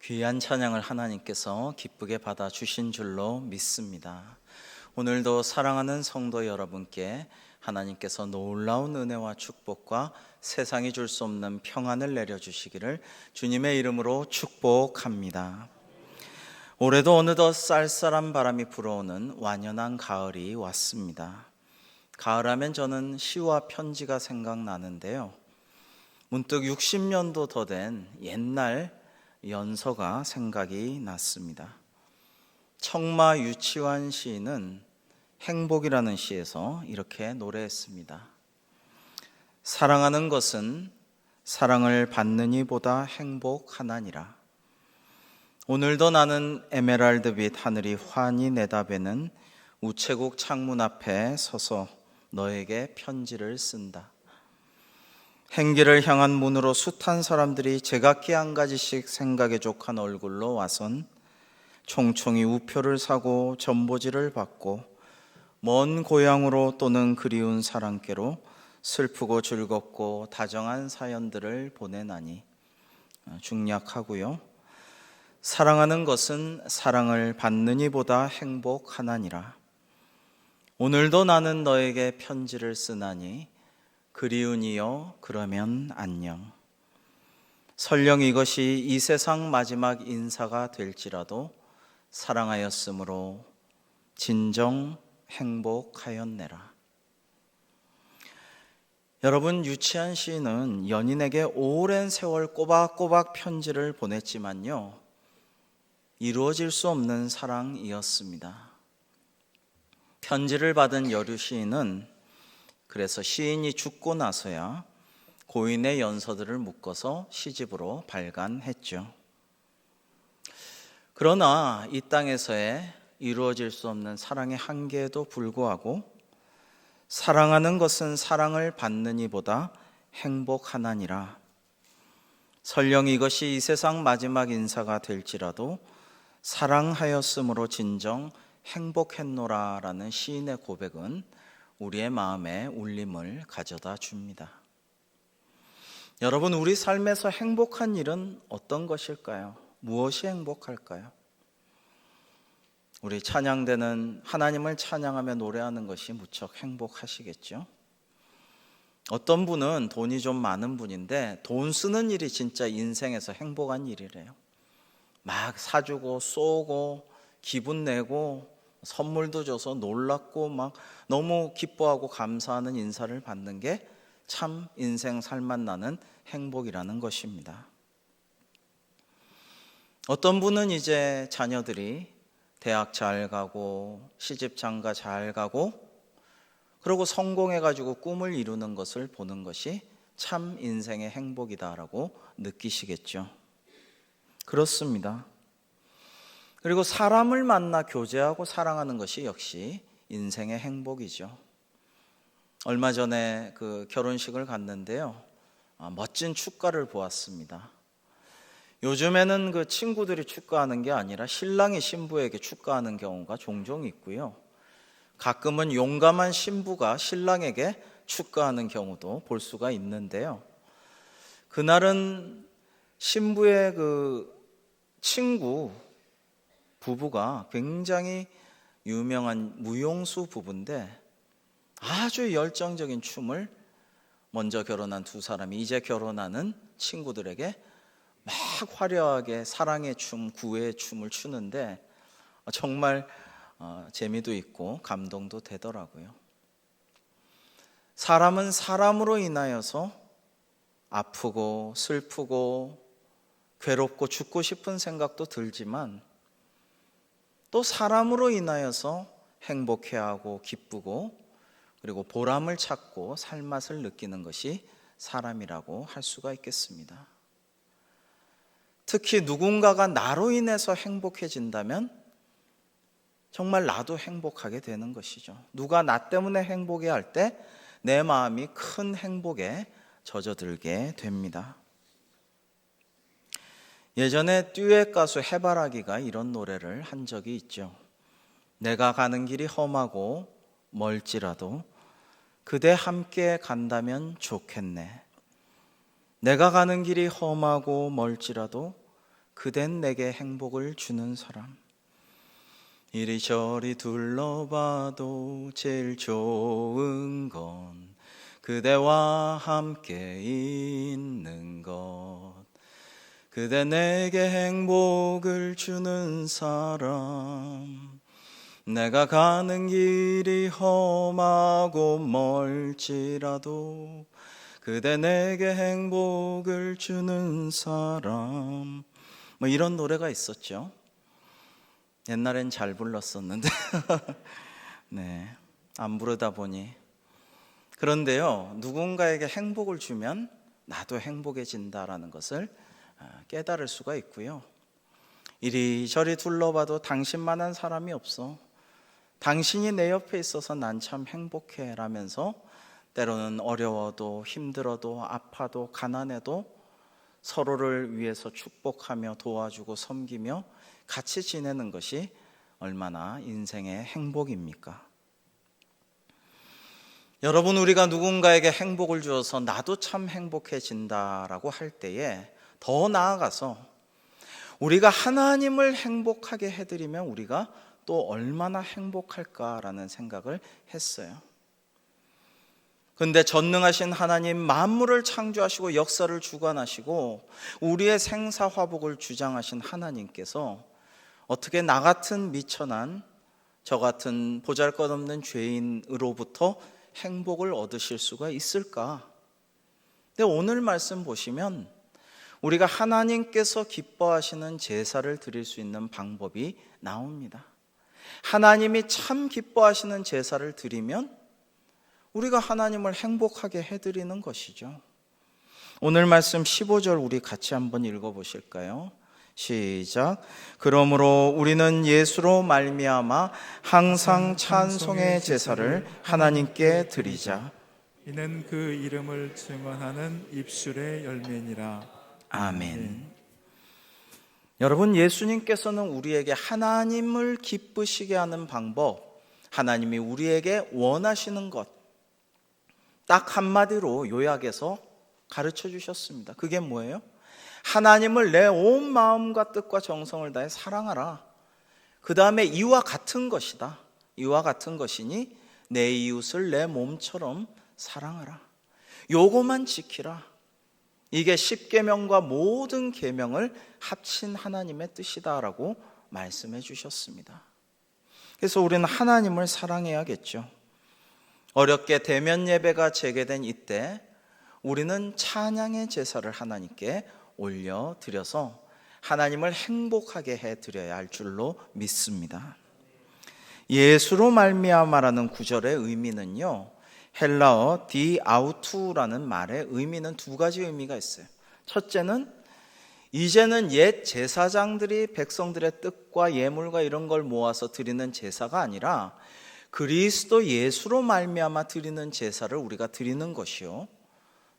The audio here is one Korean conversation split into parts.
귀한 찬양을 하나님께서 기쁘게 받아주신 줄로 믿습니다. 오늘도 사랑하는 성도 여러분께 하나님께서 놀라운 은혜와 축복과 세상이 줄 수 없는 평안을 내려주시기를 주님의 이름으로 축복합니다. 올해도 어느덧 쌀쌀한 바람이 불어오는 완연한 가을이 왔습니다. 가을하면 저는 시와 편지가 생각나는데요, 문득 60년도 더 된 옛날 연서가 생각이 났습니다. 청마 유치환 시인은 행복이라는 시에서 이렇게 노래했습니다. 사랑하는 것은 사랑을 받는 이보다 행복하나니라. 오늘도 나는 에메랄드빛 하늘이 환히 내다보는 우체국 창문 앞에 서서 너에게 편지를 쓴다. 행기를 향한 문으로 숱한 사람들이 제각기 한 가지씩 생각에 족한 얼굴로 와선 총총히 우표를 사고 전보지를 받고 먼 고향으로 또는 그리운 사랑께로 슬프고 즐겁고 다정한 사연들을 보내나니 중략하고요. 사랑하는 것은 사랑을 받는 이보다 행복하나니라. 오늘도 나는 너에게 편지를 쓰나니 그리운이여 그러면 안녕. 설령 이것이 이 세상 마지막 인사가 될지라도 사랑하였으므로 진정 행복하였네라. 여러분, 유치한 시인은 연인에게 오랜 세월 꼬박꼬박 편지를 보냈지만요, 이루어질 수 없는 사랑이었습니다. 편지를 받은 여류 시인은 그래서 시인이 죽고 나서야 고인의 연서들을 묶어서 시집으로 발간했죠. 그러나 이 땅에서의 이루어질 수 없는 사랑의 한계에도 불구하고 사랑하는 것은 사랑을 받는 이보다 행복하나니라. 설령 이것이 이 세상 마지막 인사가 될지라도 사랑하였으므로 진정 행복했노라라는 시인의 고백은 우리의 마음에 울림을 가져다 줍니다. 여러분, 우리 삶에서 행복한 일은 어떤 것일까요? 무엇이 행복할까요? 우리 찬양대는 하나님을 찬양하며 노래하는 것이 무척 행복하시겠죠? 어떤 분은 돈이 좀 많은 분인데 돈 쓰는 일이 진짜 인생에서 행복한 일이래요. 막 사주고 쏘고 기분 내고 선물도 줘서 놀랍고 막 너무 기뻐하고 감사하는 인사를 받는 게 참 인생 살맛 나는 행복이라는 것입니다. 어떤 분은 이제 자녀들이 대학 잘 가고 시집 장가 잘 가고 그리고 성공해가지고 꿈을 이루는 것을 보는 것이 참 인생의 행복이다라고 느끼시겠죠. 그렇습니다. 그리고 사람을 만나 교제하고 사랑하는 것이 역시 인생의 행복이죠. 얼마 전에 그 결혼식을 갔는데요, 멋진 축가를 보았습니다. 요즘에는 그 친구들이 축가하는 게 아니라 신랑이 신부에게 축가하는 경우가 종종 있고요, 가끔은 용감한 신부가 신랑에게 축가하는 경우도 볼 수가 있는데요, 그날은 신부의 그 친구 부부가 굉장히 유명한 무용수 부부인데 아주 열정적인 춤을 먼저 결혼한 두 사람이 이제 결혼하는 친구들에게 막 화려하게 사랑의 춤, 구애의 춤을 추는데 정말 재미도 있고 감동도 되더라고요. 사람은 사람으로 인하여서 아프고 슬프고 괴롭고 죽고 싶은 생각도 들지만 또 사람으로 인하여서 행복해하고 기쁘고 그리고 보람을 찾고 살맛을 느끼는 것이 사람이라고 할 수가 있겠습니다. 특히 누군가가 나로 인해서 행복해진다면 정말 나도 행복하게 되는 것이죠. 누가 나 때문에 행복해 할 때 내 마음이 큰 행복에 젖어들게 됩니다. 예전에 듀엣 가수 해바라기가 이런 노래를 한 적이 있죠. 내가 가는 길이 험하고 멀지라도 그대 함께 간다면 좋겠네. 내가 가는 길이 험하고 멀지라도 그댄 내게 행복을 주는 사람. 이리저리 둘러봐도 제일 좋은 건 그대와 함께 있는 것. 그대 내게 행복을 주는 사람. 내가 가는 길이 험하고 멀지라도 그대 내게 행복을 주는 사람. 뭐 이런 노래가 있었죠. 옛날엔 잘 불렀었는데 네, 안 부르다 보니. 그런데요, 누군가에게 행복을 주면 나도 행복해진다라는 것을 깨달을 수가 있고요. 이리저리 둘러봐도 당신만한 사람이 없어. 당신이 내 옆에 있어서 난 참 행복해 라면서 때로는 어려워도 힘들어도 아파도 가난해도 서로를 위해서 축복하며 도와주고 섬기며 같이 지내는 것이 얼마나 인생의 행복입니까? 여러분, 우리가 누군가에게 행복을 주어서 나도 참 행복해진다라고 할 때에 더 나아가서 우리가 하나님을 행복하게 해드리면 우리가 또 얼마나 행복할까라는 생각을 했어요. 그런데 전능하신 하나님, 만물을 창조하시고 역사를 주관하시고 우리의 생사화복을 주장하신 하나님께서 어떻게 나 같은 미천한 저 같은 보잘것없는 죄인으로부터 행복을 얻으실 수가 있을까? 근데 오늘 말씀 보시면 우리가 하나님께서 기뻐하시는 제사를 드릴 수 있는 방법이 나옵니다. 하나님이 참 기뻐하시는 제사를 드리면 우리가 하나님을 행복하게 해드리는 것이죠. 오늘 말씀 15절 우리 같이 한번 읽어보실까요? 시작. 그러므로 우리는 예수로 말미암아 항상 찬송의 제사를 하나님께 드리자. 이는 그 이름을 증언하는 입술의 열매니라. 아멘. 여러분, 예수님께서는 우리에게 하나님을 기쁘시게 하는 방법, 하나님이 우리에게 원하시는 것, 딱 한마디로 요약해서 가르쳐 주셨습니다. 그게 뭐예요? 하나님을 내 온 마음과 뜻과 정성을 다해 사랑하라. 그 다음에 이와 같은 것이다. 이와 같은 것이니 내 이웃을 내 몸처럼 사랑하라. 요거만 지키라. 이게 십계명과 모든 계명을 합친 하나님의 뜻이다라고 말씀해 주셨습니다. 그래서 우리는 하나님을 사랑해야겠죠. 어렵게 대면 예배가 재개된 이때 우리는 찬양의 제사를 하나님께 올려드려서 하나님을 행복하게 해드려야 할 줄로 믿습니다. 예수로 말미암아라는 구절의 의미는요, 헬라어 디아우투라는 말의 의미는 두 가지 의미가 있어요. 첫째는 이제는 옛 제사장들이 백성들의 뜻과 예물과 이런 걸 모아서 드리는 제사가 아니라 그리스도 예수로 말미암아 드리는 제사를 우리가 드리는 것이요,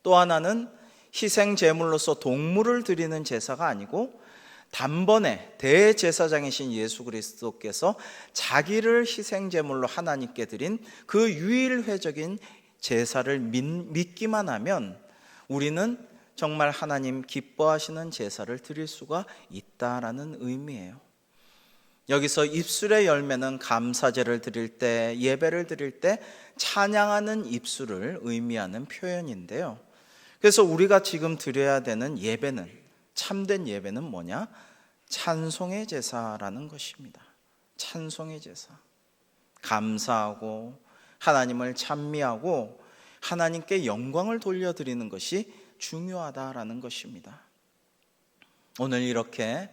또 하나는 희생 제물로서 동물을 드리는 제사가 아니고 단번에 대제사장이신 예수 그리스도께서 자기를 희생 제물로 하나님께 드린 그 유일회적인 제사를 믿기만 하면 우리는 정말 하나님 기뻐하시는 제사를 드릴 수가 있다라는 의미예요. 여기서 입술의 열매는 감사제를 드릴 때, 예배를 드릴 때 찬양하는 입술을 의미하는 표현인데요. 그래서 우리가 지금 드려야 되는 예배는, 참된 예배는 뭐냐? 찬송의 제사라는 것입니다. 찬송의 제사. 감사하고 하나님을 찬미하고 하나님께 영광을 돌려드리는 것이 중요하다라는 것입니다. 오늘 이렇게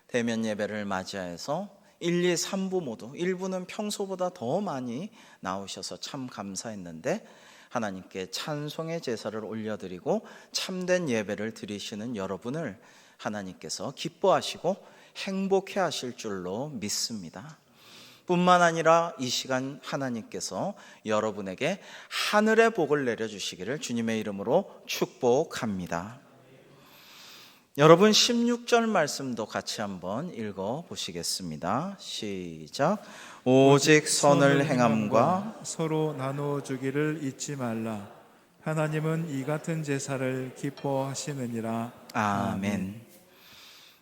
대면 예배를 맞이해서 1, 2, 3부 모두, 1부는 평소보다 더 많이 나오셔서 참 감사했는데 하나님께 찬송의 제사를 올려드리고 참된 예배를 드리시는 여러분을 하나님께서 기뻐하시고 행복해 하실 줄로 믿습니다. 뿐만 아니라 이 시간 하나님께서 여러분에게 하늘의 복을 내려주시기를 주님의 이름으로 축복합니다. 여러분, 16절 말씀도 같이 한번 읽어보시겠습니다. 시작. 오직 선을 행함과 서로 나누어 주기를 잊지 말라. 하나님은 이 같은 제사를 기뻐하시느니라. 아멘.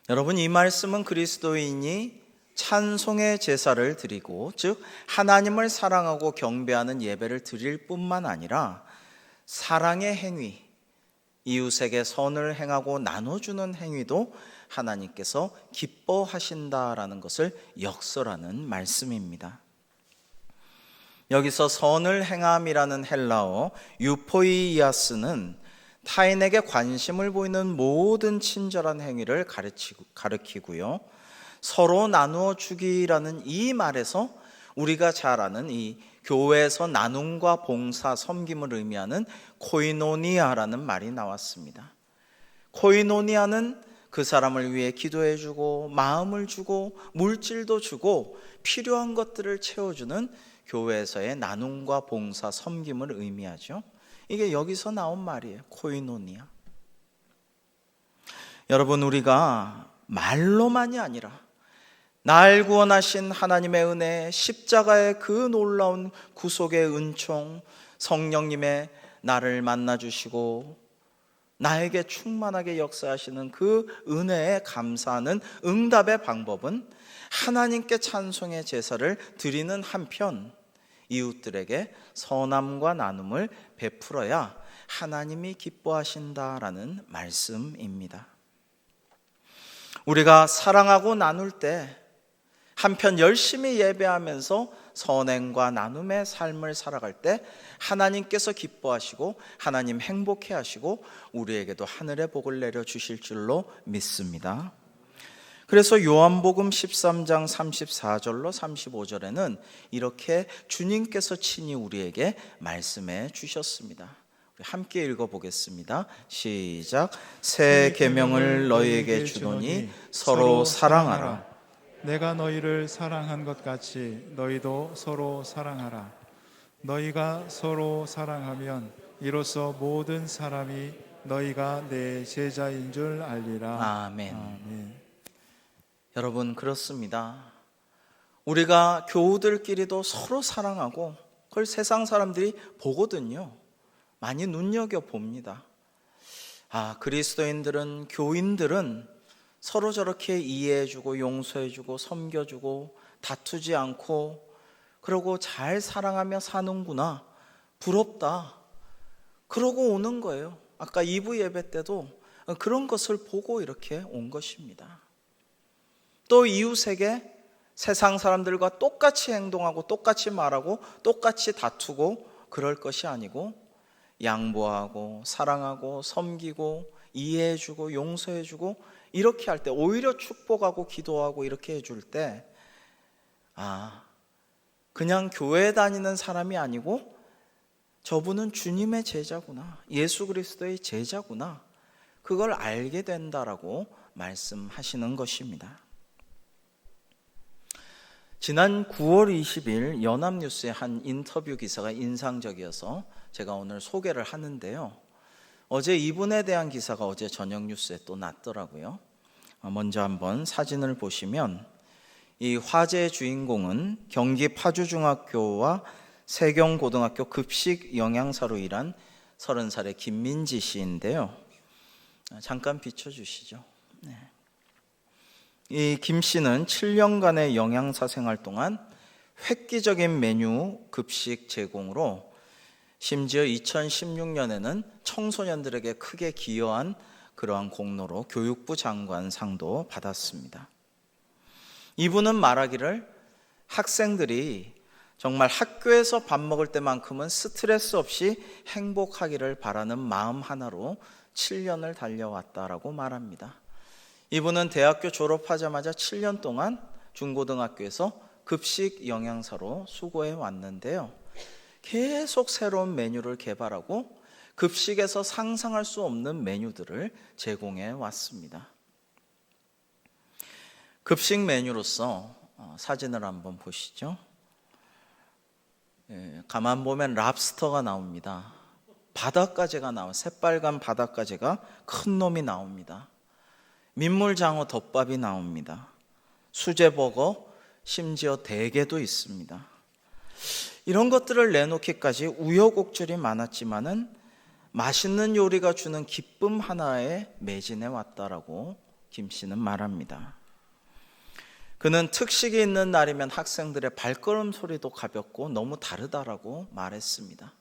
여러분, 이 말씀은 그리스도인이 찬송의 제사를 드리고, 즉 하나님을 사랑하고 경배하는 예배를 드릴 뿐만 아니라 사랑의 행위, 이웃에게 선을 행하고 나눠주는 행위도 하나님께서 기뻐하신다라는 것을 역설하는 말씀입니다. 여기서 선을 행함이라는 헬라어 유포이아스는 타인에게 관심을 보이는 모든 친절한 행위를 가리키고요, 서로 나누어 주기라는 이 말에서 우리가 잘 아는 이 교회에서 나눔과 봉사, 섬김을 의미하는 코이노니아라는 말이 나왔습니다. 코이노니아는 그 사람을 위해 기도해주고 마음을 주고 물질도 주고 필요한 것들을 채워주는 교회에서의 나눔과 봉사, 섬김을 의미하죠. 이게 여기서 나온 말이에요. 코이노니아. 여러분, 우리가 말로만이 아니라 날 구원하신 하나님의 은혜, 십자가의 그 놀라운 구속의 은총, 성령님의 나를 만나주시고 나에게 충만하게 역사하시는 그 은혜에 감사하는 응답의 방법은 하나님께 찬송의 제사를 드리는 한편 이웃들에게 선함과 나눔을 베풀어야 하나님이 기뻐하신다라는 말씀입니다. 우리가 사랑하고 나눌 때 한편 열심히 예배하면서 선행과 나눔의 삶을 살아갈 때 하나님께서 기뻐하시고 하나님 행복해 하시고 우리에게도 하늘의 복을 내려주실 줄로 믿습니다. 그래서 요한복음 13장 34절로 35절에는 이렇게 주님께서 친히 우리에게 말씀해 주셨습니다. 우리 함께 읽어보겠습니다. 시작. 새 계명을 너희에게 주노니 서로 사랑하라. 내가 너희를 사랑한 것 같이 너희도 서로 사랑하라. 너희가 서로 사랑하면 이로써 모든 사람이 너희가 내 제자인 줄 알리라. 아멘. 아멘. 여러분, 그렇습니다. 우리가 교우들끼리도 서로 사랑하고 그걸 세상 사람들이 보거든요. 많이 눈여겨봅니다. 그리스도인들은, 교인들은 서로 저렇게 이해해주고 용서해주고 섬겨주고 다투지 않고 그러고 잘 사랑하며 사는구나, 부럽다, 그러고 오는 거예요. 아까 2부 예배 때도 그런 것을 보고 이렇게 온 것입니다. 또 이웃에게 세상 사람들과 똑같이 행동하고 똑같이 말하고 똑같이 다투고 그럴 것이 아니고 양보하고 사랑하고 섬기고 이해해주고 용서해주고 이렇게 할 때, 오히려 축복하고 기도하고 이렇게 해줄 때 그냥 교회 다니는 사람이 아니고 저분은 주님의 제자구나, 예수 그리스도의 제자구나, 그걸 알게 된다라고 말씀하시는 것입니다. 지난 9월 20일 연합뉴스의 한 인터뷰 기사가 인상적이어서 제가 오늘 소개를 하는데요. 어제 이분에 대한 기사가 어제 저녁 뉴스에 또 났더라고요. 먼저 한번 사진을 보시면 이 화제의 주인공은 경기 파주중학교와 세경고등학교 급식 영양사로 일한 30살의 김민지 씨인데요. 잠깐 비춰주시죠. 네. 이 김 씨는 7년간의 영양사 생활 동안 획기적인 메뉴 급식 제공으로 심지어 2016년에는 청소년들에게 크게 기여한 그러한 공로로 교육부 장관 상도 받았습니다. 이분은 말하기를 학생들이 정말 학교에서 밥 먹을 때만큼은 스트레스 없이 행복하기를 바라는 마음 하나로 7년을 달려왔다라고 말합니다. 이분은 대학교 졸업하자마자 7년 동안 중고등학교에서 급식 영양사로 수고해 왔는데요. 계속 새로운 메뉴를 개발하고 급식에서 상상할 수 없는 메뉴들을 제공해 왔습니다. 급식 메뉴로서 사진을 한번 보시죠. 가만 보면 랍스터가 나옵니다. 바닷가재가 나와요. 새빨간 바닷가재가 큰 놈이 나옵니다. 민물장어 덮밥이 나옵니다. 수제버거, 심지어 대게도 있습니다. 이런 것들을 내놓기까지 우여곡절이 많았지만은 맛있는 요리가 주는 기쁨 하나에 매진해 왔다라고 김 씨는 말합니다. 그는 특식이 있는 날이면 학생들의 발걸음 소리도 가볍고 너무 다르다라고 말했습니다.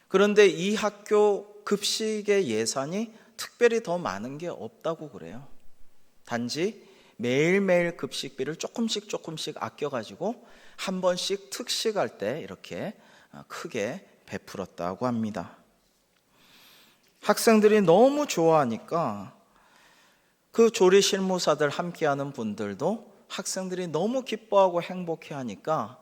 그런데 이 학교 급식의 예산이 특별히 더 많은 게 없다고 그래요. 단지 매일매일 급식비를 조금씩 아껴가지고 한 번씩 특식할 때 이렇게 크게 베풀었다고 합니다. 학생들이 너무 좋아하니까 그 조리 실무사들 함께하는 분들도 학생들이 너무 기뻐하고 행복해하니까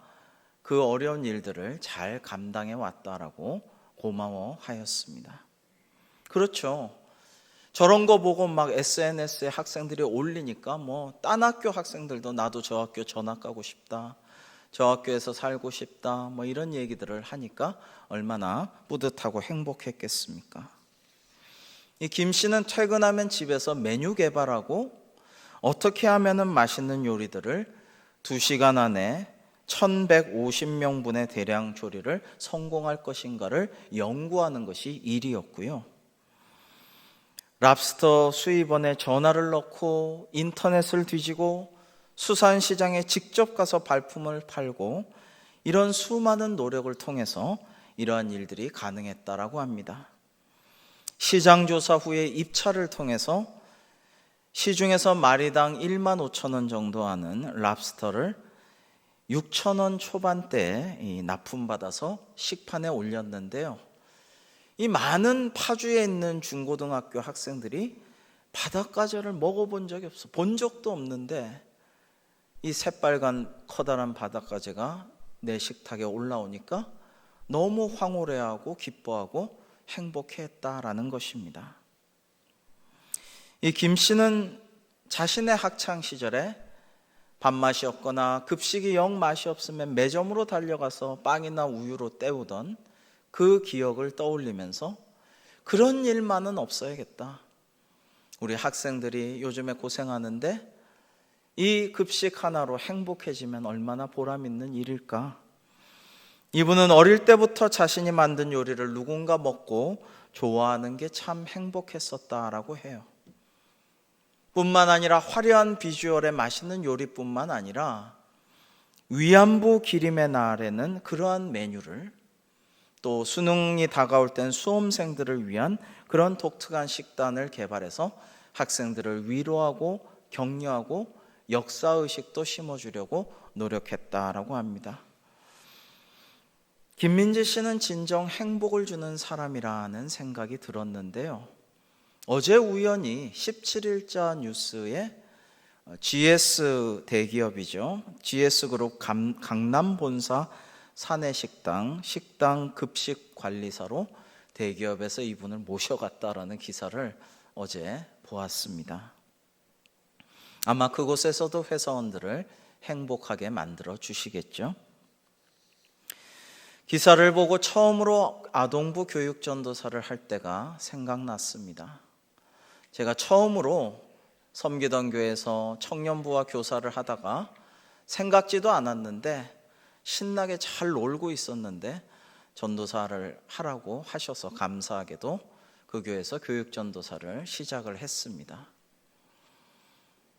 그 어려운 일들을 잘 감당해 왔다라고 고마워하였습니다. 그렇죠. 저런 거 보고 막 SNS에 학생들이 올리니까 딴 학교 학생들도 나도 저 학교 전학 가고 싶다, 저 학교에서 살고 싶다, 이런 얘기들을 하니까 얼마나 뿌듯하고 행복했겠습니까? 이 김 씨는 퇴근하면 집에서 메뉴 개발하고 어떻게 하면은 맛있는 요리들을 2시간 안에 1150명분의 대량 조리를 성공할 것인가를 연구하는 것이 일이었고요. 랍스터 수입원에 전화를 넣고 인터넷을 뒤지고 수산시장에 직접 가서 발품을 팔고 이런 수많은 노력을 통해서 이러한 일들이 가능했다라고 합니다. 시장조사 후에 입찰을 통해서 시중에서 마리당 1만 5천 원 정도 하는 랍스터를 6천 원 초반대에 납품받아서 식판에 올렸는데요. 이 많은 파주에 있는 중고등학교 학생들이 바닷가재를 먹어본 적이 없어. 본 적도 없는데 이 새빨간 커다란 바닷가재가 내 식탁에 올라오니까 너무 황홀해하고 기뻐하고 행복했다라는 것입니다. 이 김 씨는 자신의 학창 시절에 밥맛이 없거나 급식이 영 맛이 없으면 매점으로 달려가서 빵이나 우유로 때우던 그 기억을 떠올리면서 그런 일만은 없어야겠다. 우리 학생들이 요즘에 고생하는데 이 급식 하나로 행복해지면 얼마나 보람 있는 일일까? 이분은 어릴 때부터 자신이 만든 요리를 누군가 먹고 좋아하는 게 참 행복했었다라고 해요. 뿐만 아니라 화려한 비주얼의 맛있는 요리뿐만 아니라 위안부 기림의 날에는 그러한 메뉴를, 또 수능이 다가올 땐 수험생들을 위한 그런 독특한 식단을 개발해서 학생들을 위로하고 격려하고 역사의식도 심어주려고 노력했다라고 합니다. 김민지 씨는 진정 행복을 주는 사람이라는 생각이 들었는데요. 어제 우연히 17일자 뉴스에 GS 대기업이죠. GS그룹 강남본사 사내식당 식당 급식 관리사로 대기업에서 이분을 모셔갔다라는 기사를 어제 보았습니다. 아마 그곳에서도 회사원들을 행복하게 만들어 주시겠죠. 기사를 보고 처음으로 아동부 교육전도사를 할 때가 생각났습니다. 제가 처음으로 섬기던 교회에서 청년부와 교사를 하다가 생각지도 않았는데 신나게 잘 놀고 있었는데 전도사를 하라고 하셔서 감사하게도 그 교회에서 교육전도사를 시작을 했습니다.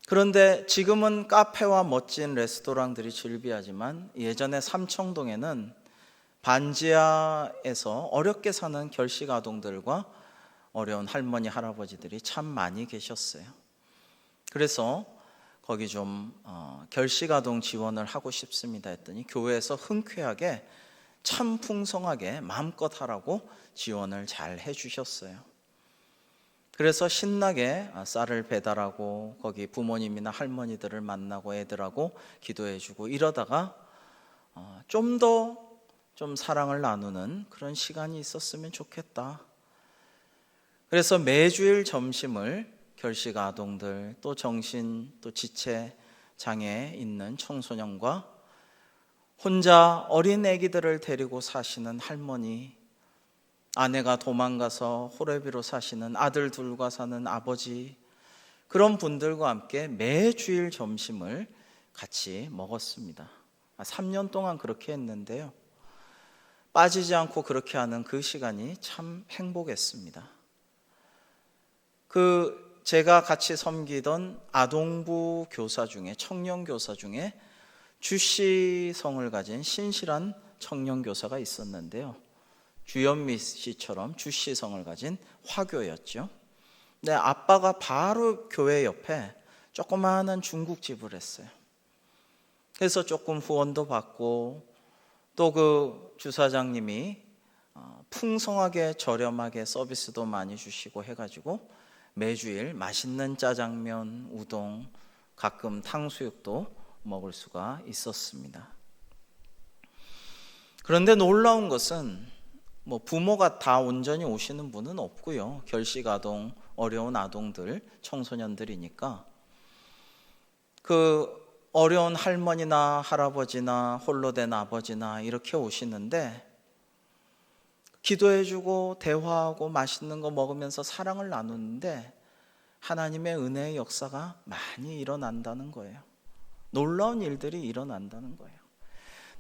그런데 지금은 카페와 멋진 레스토랑들이 즐비하지만 예전에 삼청동에는 반지하에서 어렵게 사는 결식 아동들과 어려운 할머니 할아버지들이 참 많이 계셨어요. 그래서 거기 좀 결식 아동 지원을 하고 싶습니다 했더니 교회에서 흔쾌하게 참 풍성하게 마음껏 하라고 지원을 잘 해주셨어요. 그래서 신나게 쌀을 배달하고 거기 부모님이나 할머니들을 만나고 애들하고 기도해주고 이러다가 좀 더 사랑을 나누는 그런 시간이 있었으면 좋겠다. 그래서 매주일 점심을 결식 아동들, 또 정신, 또 지체 장애에 있는 청소년과 혼자 어린 아기들을 데리고 사시는 할머니, 아내가 도망가서 호레비로 사시는 아들 둘과 사는 아버지, 그런 분들과 함께 매주일 점심을 같이 먹었습니다. 3년 동안 그렇게 했는데요. 빠지지 않고 그렇게 하는 그 시간이 참 행복했습니다. 그 제가 같이 섬기던 아동부 교사 중에, 청년 교사 중에 주씨 성을 가진 신실한 청년 교사가 있었는데요. 주현미 씨처럼 주씨 성을 가진 화교였죠. 근데 아빠가 바로 교회 옆에 조그마한 중국집을 했어요. 그래서 조금 후원도 받고, 또 그 주사장님이 풍성하게 저렴하게 서비스도 많이 주시고 해가지고 매주일 맛있는 짜장면, 우동, 가끔 탕수육도 먹을 수가 있었습니다. 그런데 놀라운 것은 부모가 다 온전히 오시는 분은 없고요. 결식 아동, 어려운 아동들, 청소년들이니까 그 어려운 할머니나 할아버지나 홀로 된 아버지나 이렇게 오시는데, 기도해주고 대화하고 맛있는 거 먹으면서 사랑을 나누는데 하나님의 은혜의 역사가 많이 일어난다는 거예요. 놀라운 일들이 일어난다는 거예요.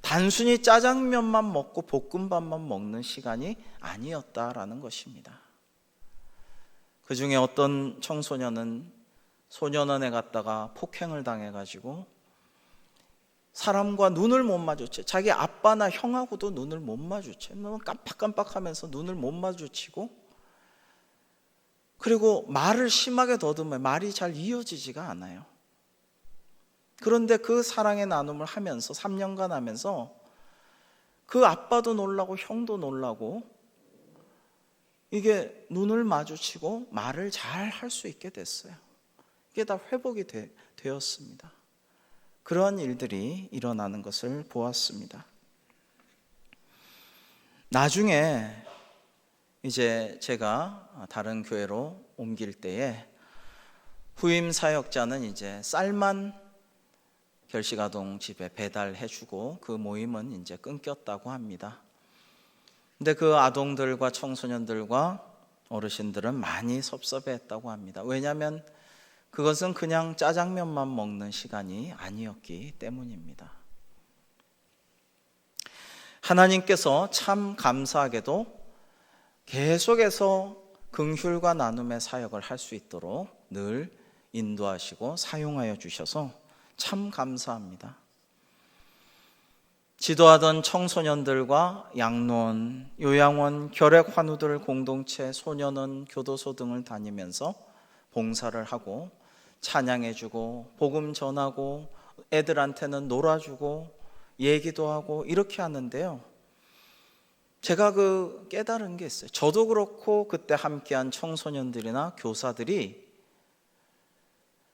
단순히 짜장면만 먹고 볶음밥만 먹는 시간이 아니었다라는 것입니다. 그 중에 어떤 청소년은 소년원에 갔다가 폭행을 당해가지고 사람과 눈을 못 마주쳐, 자기 아빠나 형하고도 눈을 못 마주쳐, 너무 깜빡깜빡하면서 눈을 못 마주치고, 그리고 말을 심하게 더듬어요. 말이 잘 이어지지가 않아요. 그런데 그 사랑의 나눔을 하면서 3년간 하면서 그 아빠도 놀라고 형도 놀라고, 이게 눈을 마주치고 말을 잘 할 수 있게 됐어요. 이게 다 회복이 되었습니다. 그러한 일들이 일어나는 것을 보았습니다. 나중에 이제 제가 다른 교회로 옮길 때에 후임 사역자는 이제 쌀만 결식아동 집에 배달해주고 그 모임은 이제 끊겼다고 합니다. 근데 그 아동들과 청소년들과 어르신들은 많이 섭섭해했다고 합니다. 왜냐하면 그것은 그냥 짜장면만 먹는 시간이 아니었기 때문입니다. 하나님께서 참 감사하게도 계속해서 긍휼과 나눔의 사역을 할 수 있도록 늘 인도하시고 사용하여 주셔서 참 감사합니다. 지도하던 청소년들과 양로원, 요양원, 결핵환우들 공동체, 소년원, 교도소 등을 다니면서 봉사를 하고 찬양해주고 복음 전하고 애들한테는 놀아주고 얘기도 하고 이렇게 하는데요. 제가 깨달은 게 있어요. 저도 그렇고 그때 함께한 청소년들이나 교사들이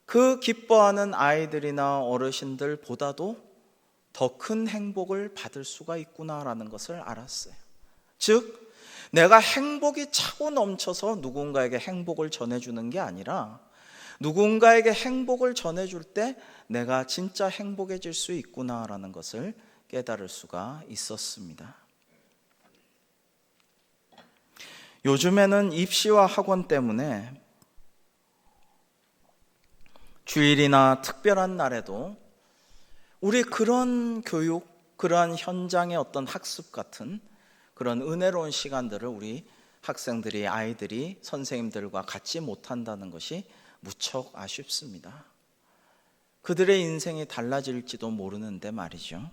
그 기뻐하는 아이들이나 어르신들보다도 더 큰 행복을 받을 수가 있구나라는 것을 알았어요. 즉, 내가 행복이 차고 넘쳐서 누군가에게 행복을 전해주는 게 아니라 누군가에게 행복을 전해줄 때 내가 진짜 행복해질 수 있구나라는 것을 깨달을 수가 있었습니다. 요즘에는 입시와 학원 때문에 주일이나 특별한 날에도 우리 그런 교육, 그러한 현장의 어떤 학습 같은 그런 은혜로운 시간들을 우리 학생들이, 아이들이 선생님들과 같이 못한다는 것이 무척 아쉽습니다. 그들의 인생이 달라질지도 모르는데 말이죠.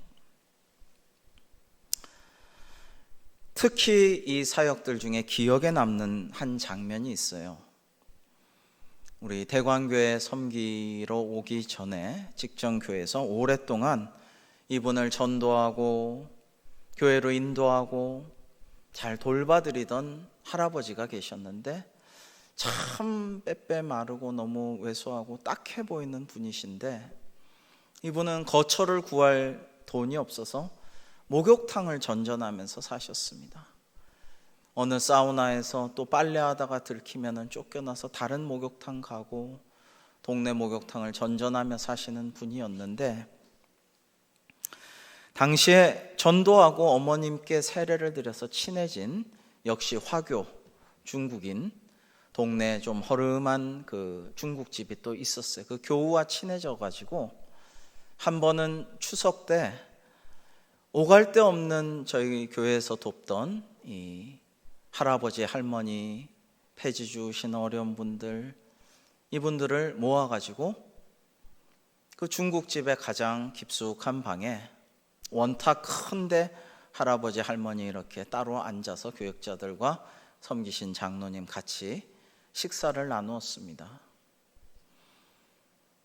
특히 이 사역들 중에 기억에 남는 한 장면이 있어요. 우리 대광교회 섬기러 오기 전에 직전교회에서 오랫동안 이분을 전도하고 교회로 인도하고 잘 돌봐드리던 할아버지가 계셨는데 참 빼빼 마르고 너무 왜소하고 딱해 보이는 분이신데, 이분은 거처를 구할 돈이 없어서 목욕탕을 전전하면서 사셨습니다. 어느 사우나에서 또 빨래하다가 들키면 쫓겨나서 다른 목욕탕 가고 동네 목욕탕을 전전하며 사시는 분이었는데, 당시에 전도하고 어머님께 세례를 드려서 친해진 역시 화교 중국인, 동네에 좀 허름한 그 중국집이 또 있었어요. 그 교우와 친해져 가지고 한 번은 추석 때 오갈 데 없는 저희 교회에서 돕던 이 할아버지, 할머니, 폐지 주신 어려운 분들, 이분들을 모아가지고 그 중국집의 가장 깊숙한 방에 원탁 큰데 할아버지 할머니 이렇게 따로 앉아서 교역자들과 섬기신 장로님 같이 식사를 나누었습니다.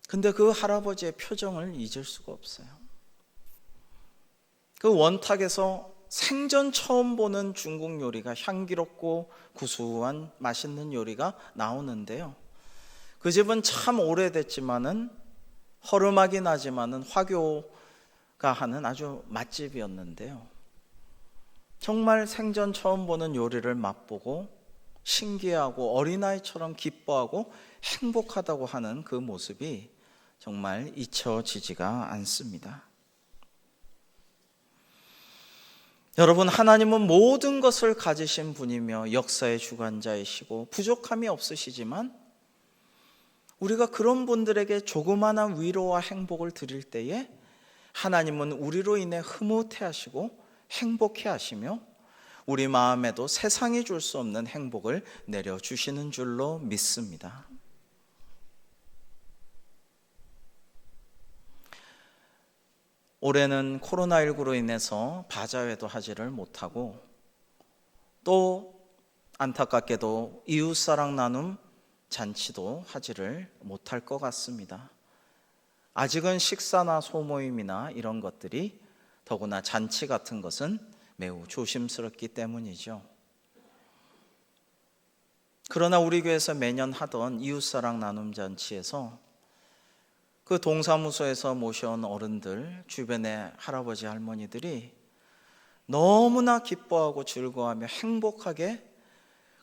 근데 그 할아버지의 표정을 잊을 수가 없어요. 그 원탁에서 생전 처음 보는 중국 요리가, 향기롭고 구수한 맛있는 요리가 나오는데요, 그 집은 참 오래됐지만은 허름하긴 하지만은 화교가 하는 아주 맛집이었는데요, 정말 생전 처음 보는 요리를 맛보고 신기해하고 어린아이처럼 기뻐하고 행복하다고 하는 그 모습이 정말 잊혀지지가 않습니다. 여러분, 하나님은 모든 것을 가지신 분이며 역사의 주관자이시고 부족함이 없으시지만 우리가 그런 분들에게 조그마한 위로와 행복을 드릴 때에 하나님은 우리로 인해 흐뭇해 하시고 행복해 하시며 우리 마음에도 세상이 줄 수 없는 행복을 내려주시는 줄로 믿습니다. 올해는 코로나19로 인해서 바자회도 하지를 못하고 또 안타깝게도 이웃사랑 나눔 잔치도 하지를 못할 것 같습니다. 아직은 식사나 소모임이나 이런 것들이, 더구나 잔치 같은 것은 매우 조심스럽기 때문이죠. 그러나 우리 교회에서 매년 하던 이웃사랑 나눔 잔치에서 그 동사무소에서 모셔온 어른들, 주변의 할아버지 할머니들이 너무나 기뻐하고 즐거워하며 행복하게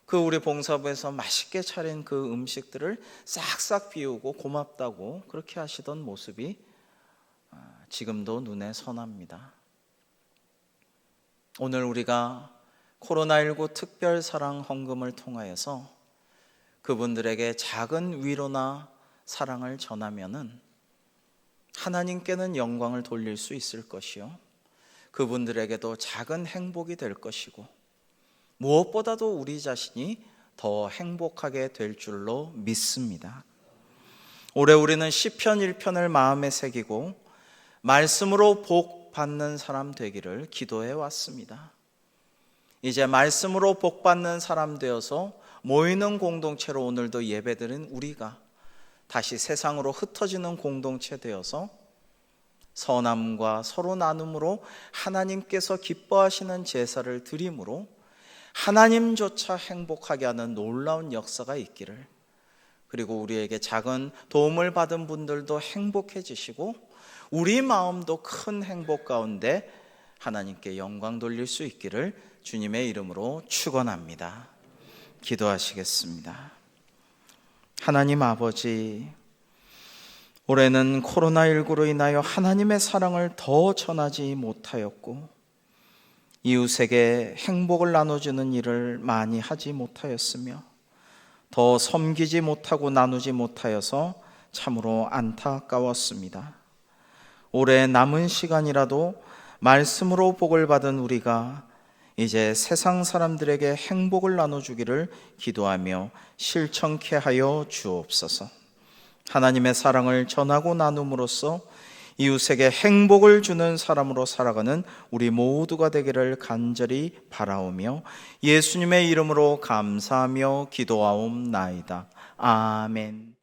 그 우리 봉사부에서 맛있게 차린 그 음식들을 싹싹 비우고 고맙다고 그렇게 하시던 모습이 지금도 눈에 선합니다. 오늘 우리가 코로나19 특별사랑 헌금을 통하여서 그분들에게 작은 위로나 사랑을 전하면은 하나님께는 영광을 돌릴 수 있을 것이요, 그분들에게도 작은 행복이 될 것이고 무엇보다도 우리 자신이 더 행복하게 될 줄로 믿습니다. 올해 우리는 시편 1편을 마음에 새기고 말씀으로 복 받는 사람 되기를 기도해 왔습니다. 이제 말씀으로 복 받는 사람 되어서 모이는 공동체로 오늘도 예배드린 우리가 다시 세상으로 흩어지는 공동체 되어서 선함과 서로 나눔으로 하나님께서 기뻐하시는 제사를 드림으로 하나님조차 행복하게 하는 놀라운 역사가 있기를, 그리고 우리에게 작은 도움을 받은 분들도 행복해지시고 우리 마음도 큰 행복 가운데 하나님께 영광 돌릴 수 있기를 주님의 이름으로 축원합니다. 기도하시겠습니다. 하나님 아버지, 올해는 코로나19로 인하여 하나님의 사랑을 더 전하지 못하였고 이웃에게 행복을 나눠주는 일을 많이 하지 못하였으며 더 섬기지 못하고 나누지 못하여서 참으로 안타까웠습니다. 올해 남은 시간이라도 말씀으로 복을 받은 우리가 이제 세상 사람들에게 행복을 나눠주기를 기도하며 실천케 하여 주옵소서. 하나님의 사랑을 전하고 나눔으로써 이웃에게 행복을 주는 사람으로 살아가는 우리 모두가 되기를 간절히 바라오며 예수님의 이름으로 감사하며 기도하옵나이다. 아멘.